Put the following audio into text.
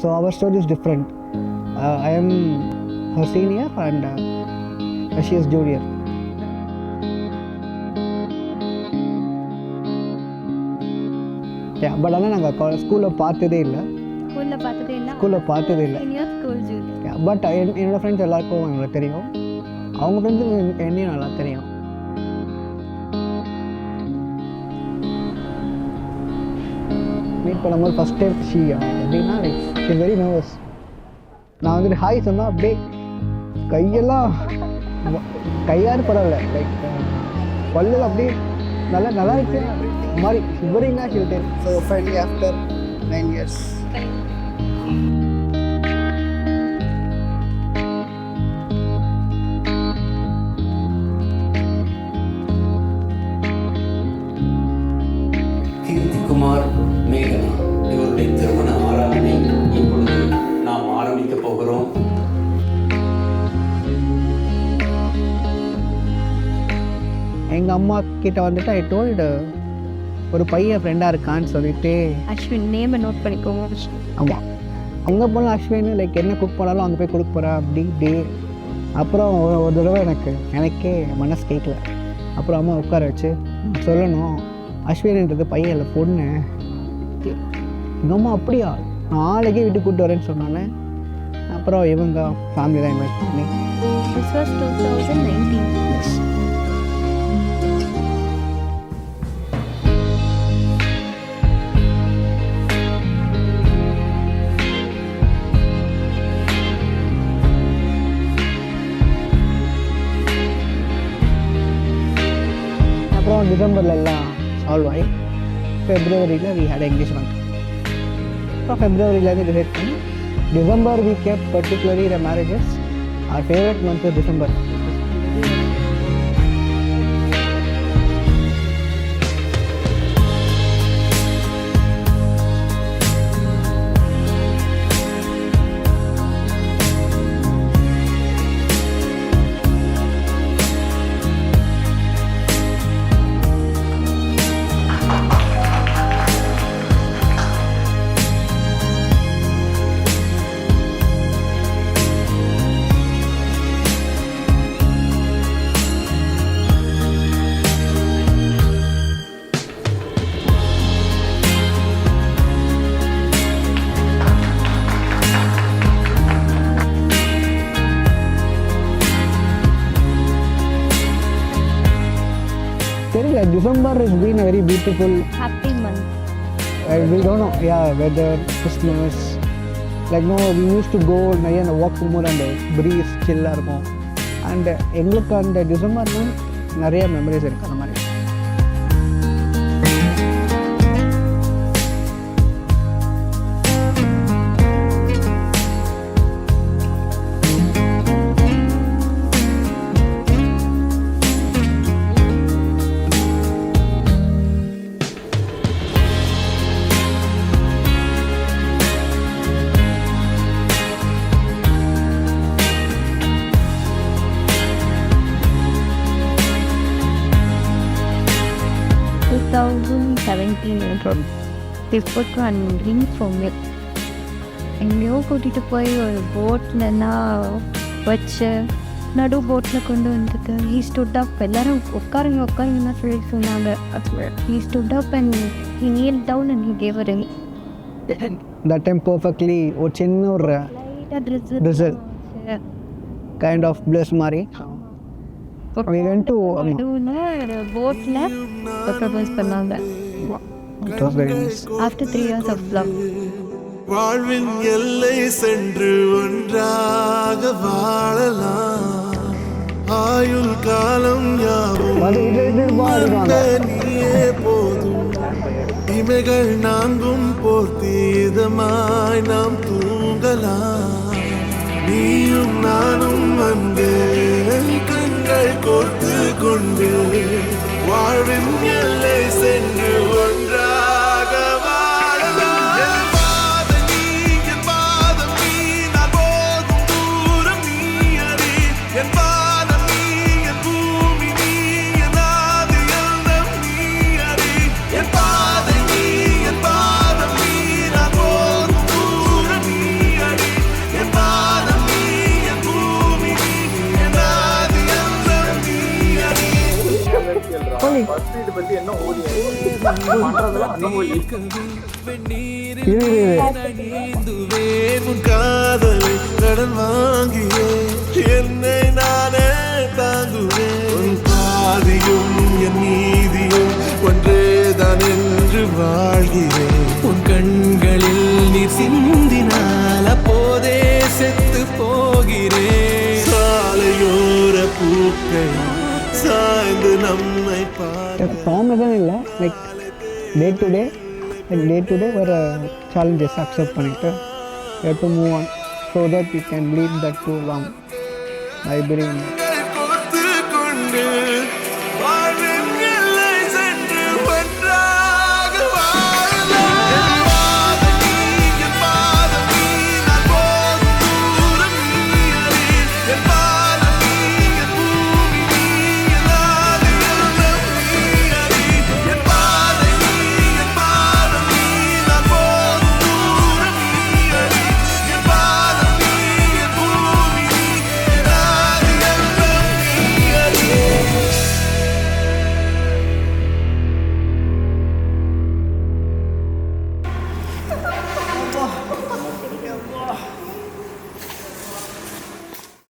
So our story is different. I am her senior and she is junior. Yeah, but ஆனால் நாங்கள் ஸ்கூலில் பார்த்ததே இல்லை. ஸ்கூலில் பார்த்ததே இல்லை. பட் என்னோடய ஃப்ரெண்ட்ஸ் எல்லாருக்கும் எங்களுக்கு தெரியும். அவங்க ஃப்ரெண்ட்ஸு என்னையும் நல்லா தெரியும். மீட் பண்ணும்போது ஃபஸ்ட் டைம் எப்படின்னா லைக் வெரி நர்வஸ். நான் வந்துட்டு ஹாய் சொன்னால் அப்படியே கையெல்லாம் கையாறு பரவாயில்ல, லைக் பல்லு அப்படியே நல்லா இருக்கு மாதிரி ஷிவரிங்காக சொல்லிட்டேன். ஸோ ஃபைனலி ஆஃப்டர் 9 years கீர்த்திகுமார் மேகனா இவருடைய திருமண ஆராதனை இப்பொழுது நாம் ஆரம்பிக்க போகிறோம். எங்கள் அம்மா கிட்ட வந்துட்டு ஐ டோல்டு ஒரு பையன் ஃப்ரெண்டாக இருக்கான்னு சொல்லிட்டு அஸ்வின் நேமை நோட் பண்ணிக்கோங்க. ஆமாம், அங்கே போனால் அஸ்வின் லைக் என்ன குக் பண்ணாலும் அங்கே போய் கொடுக்க போகிறேன் அப்படி. அப்புறம் ஒரு தடவை எனக்கே மனசு கேட்கல. அப்புறம் அம்மா உட்கார வச்சு சொல்லணும் அஸ்வின்ன்றது பையன் இல்லை பொண்ணு. எங்கள் அம்மா அப்படியா நாளைக்கே வீட்டுக்கு கூப்பிட்டு வரேன்னு சொன்னானே. அப்புறம் இவங்க ஃபேமிலி தான் இன்வைட் பண்ணி. This was 2019. Yes. அப்புறம் டிசம்பரில் எல்லாம் சால்வ் ஆகி ஃபெப்ரவரியில் வி ஹேட் என்கேஜ்மெண்ட். அப்புறம் ஃபெப்ரவரியிலேருந்து டிசைட் பண்ணி December we kept particularly the marriages. Our favourite month December. தெரியல, December is been a very beautiful Happy month. we don't know, yeah, weather, Christmas, like no, we used to go நிறைய அந்த walk போகும்போது அந்த breeze சில்லாக இருக்கும். And எங்களுக்கு அந்த டிசம்பர்னா நிறைய memories இருக்குது அந்த மாதிரி. They put one ring for me. எங்கேயோ கூட்டிகிட்டு போய் ஒரு போட்லலாம் வச்சு நடு போட்டில் கொண்டு வந்துட்டு he stood up. எல்லாரும் உட்காருங்க தான் சொல்லி சொன்னாங்க. He stood up and he kneeled down and he gave a ring. That time perfectly ஒரு சின்ன ஒரு drizzle kind of bliss மாதிரி. We went to போட்டில் ப்ரப்போஸ் பண்ணாங்க. it was very nice. After 3 years of love. வாழ்வின் எல்லை சென்று ஒன்றாக வாழலாம். ஆயுள் காலம் யாவும் நீயே போதும். இமைகள் நான்கும் போர்த்தீதமாய் நாம் தூங்கலாம். நீயும் நானும் வந்து கண்கள் கோர்த்து கொண்டு வாழ்வின் எல்லை சென்று ஒன்றாக வாழலாம். என் பாதம் நீ, என் பாதம் நீ, நான் போகும் தூரம் நீ அறி. என் பாதம் நீ, என் பூமி நீ, என் ஆதி எல்லாம் நீ அறி. என் பாதை நீ, என் பாதம் நீ, நான் போகும் தூரம் நீ உன் காதலை கடன் வாங்கியே என்னை நானே தாங்குவேன் உன் பாதியும் என் நீதியும் ஒன்றேதான் என்று வாழ்கிறேன் உன் கண்களில் நீர் சிந்தினால் அப்போதே செத்து போகிறேன் சாலையோர பூக்கள் சாய்ந்து நம்மை ப்ராப்ளம் தான் இல்லை லைக் டே டு டே ஒரு சேலஞ்சஸ் அக்செப்ட் பண்ணிவிட்டு to move on so that you can lead that too long I believe பார்த்து கொண்டு